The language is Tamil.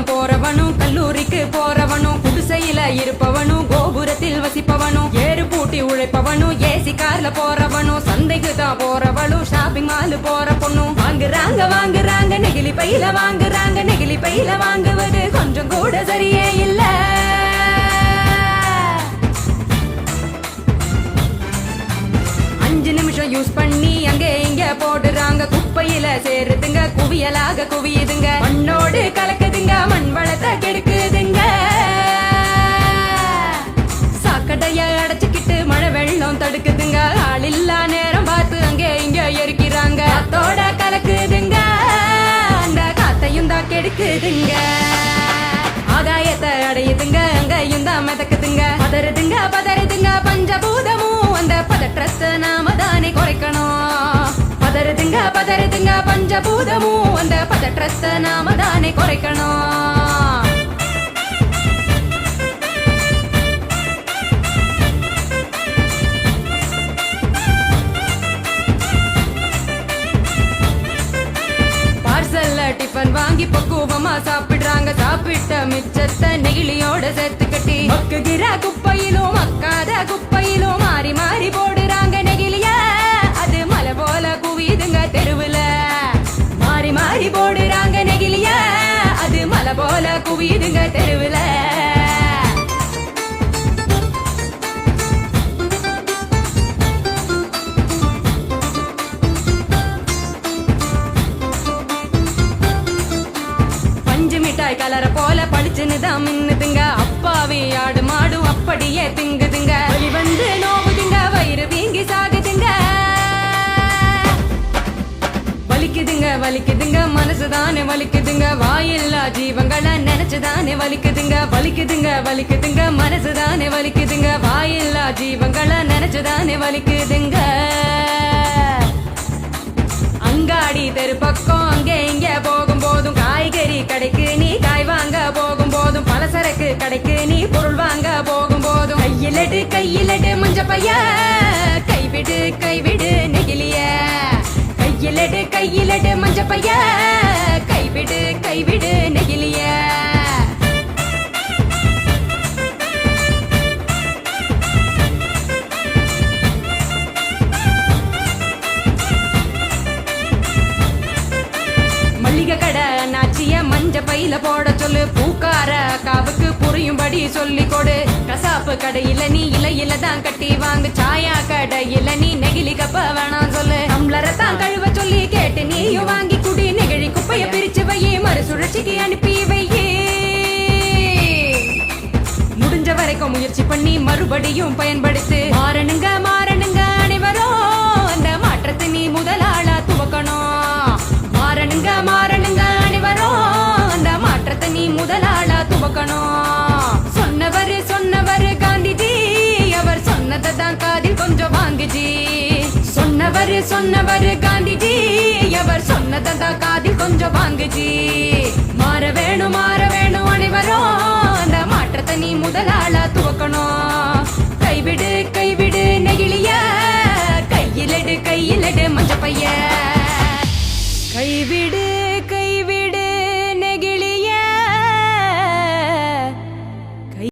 பள்ளிக்கூடம் போறவனும் கல்லூரிக்கு போறவனும் குடிசையில இருப்பவனும் கோபுரத்தில் வசிப்பவனும் ஏறு பூட்டி உழைப்பவனும் ஏசி கார்ல போறவனும் சந்தைக்கு தான் போறவளும் ஷாப்பிங் மால் போற பொண்ணும் வாங்குறாங்க நெகிழி பையில வாங்குறாங்க நெகிழி பையில வாங்குவது கொஞ்சம் கூட சரியே இல்ல. அஞ்சு நிமிஷம் யூஸ் பண்ணி அங்கே இங்க போடுறாங்க குப்பையில சேருதுங்க குவியலாக குவியுதுங்க மண்ணோடு கலக்குதுங்க மண் வளத்தை கெடுக்குதுங்க. சாக்கடைய அடைச்சுக்கிட்டு மழை வெள்ளம் தடுக்குதுங்க ஆள் இல்லா நேரம் பார்த்து அங்கே இங்க எரிக்கிறாங்க காத்தோட கலக்குதுங்க அந்த காத்தையும் தான் கெடுக்குதுங்க. ஆகாயத்தை அடையுதுங்க அங்கையும் தான் மிதக்குதுங்க பதறுதுங்க பஞ்சபூதமும் அந்த பதற்றத்தை நாம தானே குறைக்கணும். பதறுதுங்க பஞ்சபூதமும் அந்த பதற்றத்தை நாம தானே குறைக்கணும். டிஃபன் வாங்கி பக்குவமா சாப்பிடுறாங்க சாப்பிட்ட மிச்சத்தை நெகிழியோட சேர்த்து கட்டி மக்குகிற குப்பையிலும் மக்காத குப்பையிலும் மாறி மாறி போடுறாங்க நெகிழிய அது மலை போல குவியுதுங்க தெருவுல மாறி மாறி போடுறாங்க நெகிழிய அது மலை போல குவியுதுங்க தெருவுல. மிட்டாய் கலர போல பளிச்சுன்னு தான் மின்னுதுங்க அப்பாவி ஆடு மாடும் அப்படியே திங்குதுங்க வலி வந்து நோவுதுங்க வயிறு வீங்கி சாகுதுங்க வலிக்குதுங்க மனசுதானே வலிக்குதுங்க வாயில்லா ஜீவங்களை நினைச்சுதானே வலிக்குதுங்க மனசுதானே வலிக்குதுங்க வாயில்லா ஜீவங்களை நினைச்சுதானே வலிக்குதுங்க. அங்காடி தெரு பக்கம் அங்கே இங்க போகும் போதும் காய்கறி கடைக்கு நீ காய் வாங்க போகும் போதும் பலசரக்கு கடைக்கு நீ பொருள் வாங்க போகும் போதும் கையிலட்டு மஞ்ச பைய கைவிடு நெகிழிய கையிலட்டு மஞ்ச பைய கைவிடு நெகிழிய. கடை நாச்சிய மஞ்ச பையில போட சொல்லு பூக்கார காவுக்கு புரியும்படி சொல்லி கொடு கசாப்பு கடையில நீ இலையில தான் கட்டி வாங்கு சாயா கடையில நீ நெகிழி கப்ப வேணாம் சொல்லு டம்ளரை தான் கழுவ சொல்லி கேட்டு நீயும் வாங்கி குடி நெகிழி குப்பைய பிரிச்சு வையே மறுசுழற்சிக்கு அனுப்பி வையே. முடிஞ்ச வரைக்கும் முயற்சி பண்ணி மறுபடியும் பயன்படுத்து மாறணுங்க அனைவரும் அந்த மாற்றத்தை நீ முதலாளா துவக்கணும். மாறணுங்க அனைவரும் அந்த மாற்றத்தை நீ முதலாளா துவக்கணும். சொன்னவர் காந்திஜி அவர் சொன்னதை தான் காதில் கொஞ்சம் வாங்குஜி சொன்னவர் காந்திஜி அவர் சொன்னதை தான் காதில் கொஞ்சம் வாங்குஜி. மாற வேணும் அனைவரும் அந்த மாற்றத்தை நீ முதலாளா துவக்கணும்.